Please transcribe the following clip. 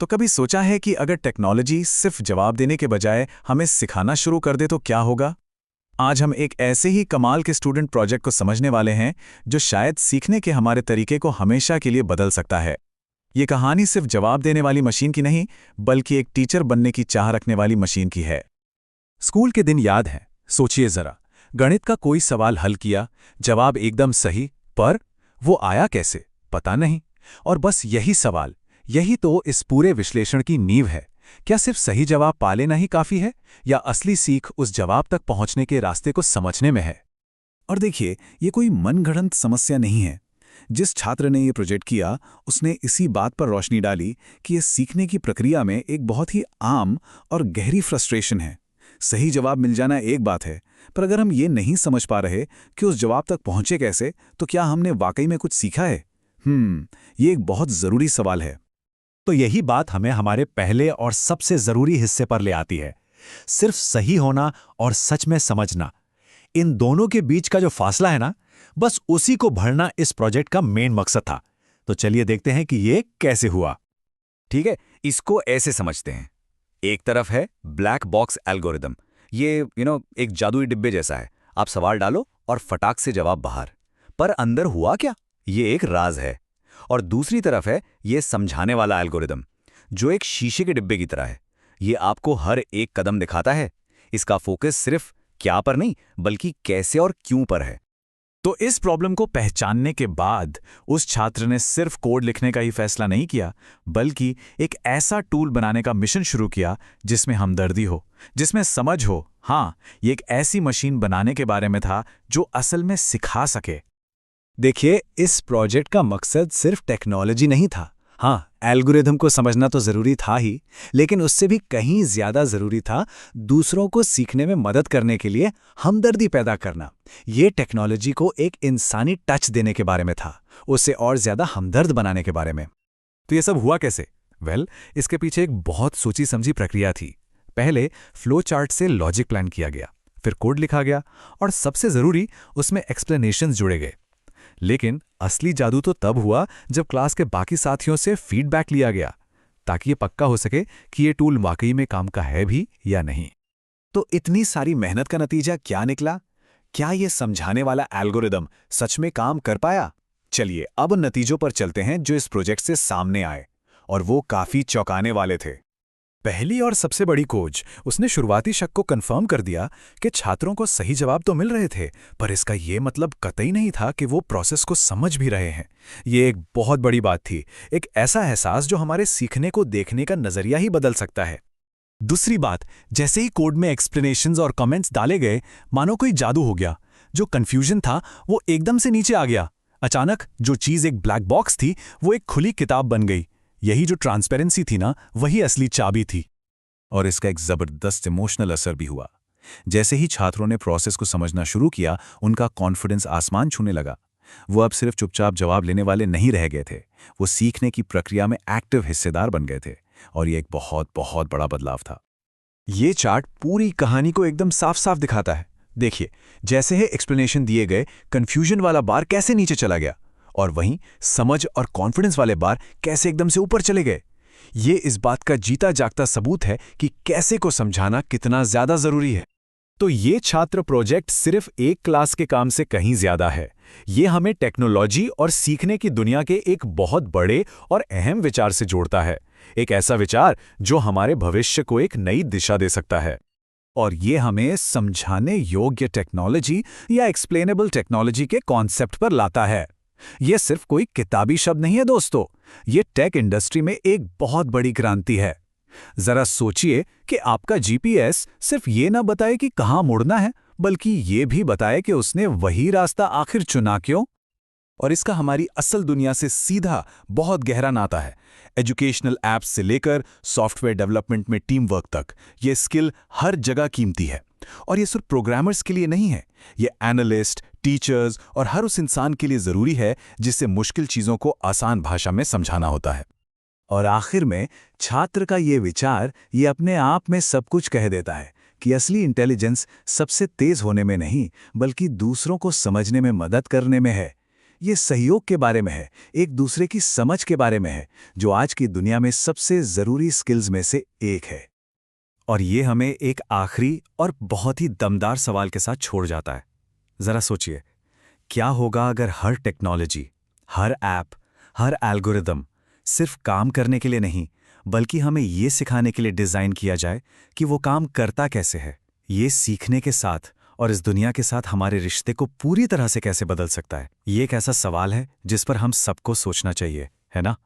तो कभी सोचा है कि अगर टेक्नोलॉजी सिर्फ जवाब देने के बजाय हमें सिखाना शुरू कर दे तो क्या होगा? आज हम एक ऐसे ही कमाल के स्टूडेंट प्रोजेक्ट को समझने वाले हैं जो शायद सीखने के हमारे तरीके को हमेशा के लिए बदल सकता है। ये कहानी सिर्फ जवाब देने वाली मशीन की नहीं, बल्कि एक टीचर बनने की चाह रखने वाली मशीन की है। स्कूल के दिन याद हैं? सोचिए जरा, गणित का कोई सवाल हल किया, जवाब एकदम सही, पर वो आया कैसे पता नहीं। और बस यही सवाल, यही तो इस पूरे विश्लेषण की नींव है। क्या सिर्फ सही जवाब पा लेना ही काफी है, या असली सीख उस जवाब तक पहुंचने के रास्ते को समझने में है? और देखिए, ये कोई मनगढ़ंत समस्या नहीं है। जिस छात्र ने ये प्रोजेक्ट किया, उसने इसी बात पर रोशनी डाली कि ये सीखने की प्रक्रिया में एक बहुत ही आम और गहरी फ्रस्ट्रेशन है। सही जवाब मिल जाना एक बात है, पर अगर हम ये नहीं समझ पा रहे कि उस जवाब तक पहुंचे कैसे, तो क्या हमने वाकई में कुछ सीखा है? ये एक बहुत जरूरी सवाल है। तो यही बात हमें हमारे पहले और सबसे जरूरी हिस्से पर ले आती है। सिर्फ सही होना और सच में समझना, इन दोनों के बीच का जो फासला है ना, बस उसी को भरना इस प्रोजेक्ट का मेन मकसद था। तो चलिए देखते हैं कि ये कैसे हुआ। ठीक है, इसको ऐसे समझते हैं। एक तरफ है ब्लैक बॉक्स एल्गोरिदम। ये एक जादुई डिब्बे जैसा है। आप सवाल डालो और फटाक से जवाब बाहर। पर अंदर हुआ क्या, ये एक राज है। और दूसरी तरफ है ये समझाने वाला एल्गोरिदम, जो एक शीशे के डिब्बे की तरह है। ये आपको हर एक कदम दिखाता है। इसका फोकस सिर्फ क्या पर नहीं, बल्कि कैसे और क्यों पर है। तो इस प्रॉब्लम को पहचानने के बाद उस छात्र ने सिर्फ कोड लिखने का ही फैसला नहीं किया, बल्कि एक ऐसा टूल बनाने का मिशन शुरू किया जिसमें हमदर्दी हो, जिसमें समझ हो। हाँ, ये एक ऐसी मशीन बनाने के बारे में था जो असल में सिखा सके। देखिए, इस प्रोजेक्ट का मकसद सिर्फ टेक्नोलॉजी नहीं था। हाँ, एल्गोरिथम को समझना तो जरूरी था ही, लेकिन उससे भी कहीं ज्यादा जरूरी था दूसरों को सीखने में मदद करने के लिए हमदर्दी पैदा करना। ये टेक्नोलॉजी को एक इंसानी टच देने के बारे में था, उसे और ज्यादा हमदर्द बनाने के बारे में। तो ये सब हुआ कैसे? इसके पीछे एक बहुत सोची समझी प्रक्रिया थी। पहले फ्लो चार्ट से लॉजिक प्लान किया गया, फिर कोड लिखा गया, और सबसे जरूरी, उसमें एक्सप्लेनेशंस जुड़े गए। लेकिन असली जादू तो तब हुआ जब क्लास के बाकी साथियों से फीडबैक लिया गया, ताकि ये पक्का हो सके कि ये टूल वाकई में काम का है भी या नहीं। तो इतनी सारी मेहनत का नतीजा क्या निकला? क्या ये समझाने वाला एल्गोरिदम सच में काम कर पाया? चलिए अब नतीजों पर चलते हैं जो इस प्रोजेक्ट से सामने आए, और वो काफी चौंकाने वाले थे। पहली और सबसे बड़ी खोज, उसने शुरुआती शक को कंफर्म कर दिया कि छात्रों को सही जवाब तो मिल रहे थे, पर इसका ये मतलब कतई नहीं था कि वो प्रोसेस को समझ भी रहे हैं। ये एक बहुत बड़ी बात थी, एक ऐसा एहसास जो हमारे सीखने को देखने का नजरिया ही बदल सकता है। दूसरी बात, जैसे ही कोड में एक्सप्लेनेशंस और कमेंट्स डाले गए, मानो कोई जादू हो गया। जो कंफ्यूजन था वो एकदम से नीचे आ गया। अचानक जो चीज एक ब्लैक बॉक्स थी, वो एक खुली किताब बन गई। यही जो ट्रांसपेरेंसी थी ना, वही असली चाबी थी। और इसका एक जबरदस्त इमोशनल असर भी हुआ। जैसे ही छात्रों ने प्रोसेस को समझना शुरू किया, उनका कॉन्फिडेंस आसमान छूने लगा। वो अब सिर्फ चुपचाप जवाब लेने वाले नहीं रह गए थे, वो सीखने की प्रक्रिया में एक्टिव हिस्सेदार बन गए थे। और ये एक बहुत बहुत बड़ा बदलाव था। ये चार्ट पूरी कहानी को एकदम साफ साफ दिखाता है। देखिए, जैसे ही एक्सप्लेनेशन दिए गए, कंफ्यूजन वाला बार कैसे नीचे चला गया, और वहीं समझ और कॉन्फिडेंस वाले बार कैसे एकदम से ऊपर चले गए। ये इस बात का जीता जागता सबूत है कि कैसे को समझाना कितना ज्यादा जरूरी है। तो ये छात्र प्रोजेक्ट सिर्फ एक क्लास के काम से कहीं ज्यादा है। ये हमें टेक्नोलॉजी और सीखने की दुनिया के एक बहुत बड़े और अहम विचार से जोड़ता है। एक ऐसा विचार जो हमारे भविष्य को एक नई दिशा दे सकता है। और ये हमें समझाने योग्य टेक्नोलॉजी या एक्सप्लेनेबल टेक्नोलॉजी के कॉन्सेप्ट पर लाता है। ये सिर्फ कोई किताबी शब्द नहीं है दोस्तों, ये टेक इंडस्ट्री में एक बहुत बड़ी क्रांति है। जरा सोचिए कि आपका जीपीएस सिर्फ ये ना बताए कि कहाँ मुड़ना है, बल्कि ये भी बताए कि उसने वही रास्ता आखिर चुना क्यों। और इसका हमारी असल दुनिया से सीधा बहुत गहरा नाता है। एजुकेशनल ऐप्स से लेकर सॉफ्टवेयर डेवलपमेंट में टीम वर्क तक, ये स्किल हर जगह कीमती है। और ये सिर्फ प्रोग्रामर्स के लिए नहीं है, ये एनालिस्ट, टीचर्स और हर उस इंसान के लिए जरूरी है जिससे मुश्किल चीजों को आसान भाषा में समझाना होता है। और आखिर में छात्र का ये विचार, ये अपने आप में सब कुछ कह देता है कि असली इंटेलिजेंस सबसे तेज होने में नहीं, बल्कि दूसरों को समझने में मदद करने में है। ये सहयोग के बारे में है, एक दूसरे की समझ के बारे में है, जो आज की दुनिया में सबसे ज़रूरी स्किल्स में से एक है। और ये हमें एक आखिरी और बहुत ही दमदार सवाल के साथ छोड़ जाता है। ज़रा सोचिए, क्या होगा अगर हर टेक्नोलॉजी, हर ऐप, हर एल्गोरिदम सिर्फ काम करने के लिए नहीं, बल्कि हमें ये सिखाने के लिए डिज़ाइन किया जाए कि वो काम करता कैसे है। ये सीखने के साथ और इस दुनिया के साथ हमारे रिश्ते को पूरी तरह से कैसे बदल सकता है। ये एक ऐसा सवाल है जिस पर हम सबको सोचना चाहिए, है ना?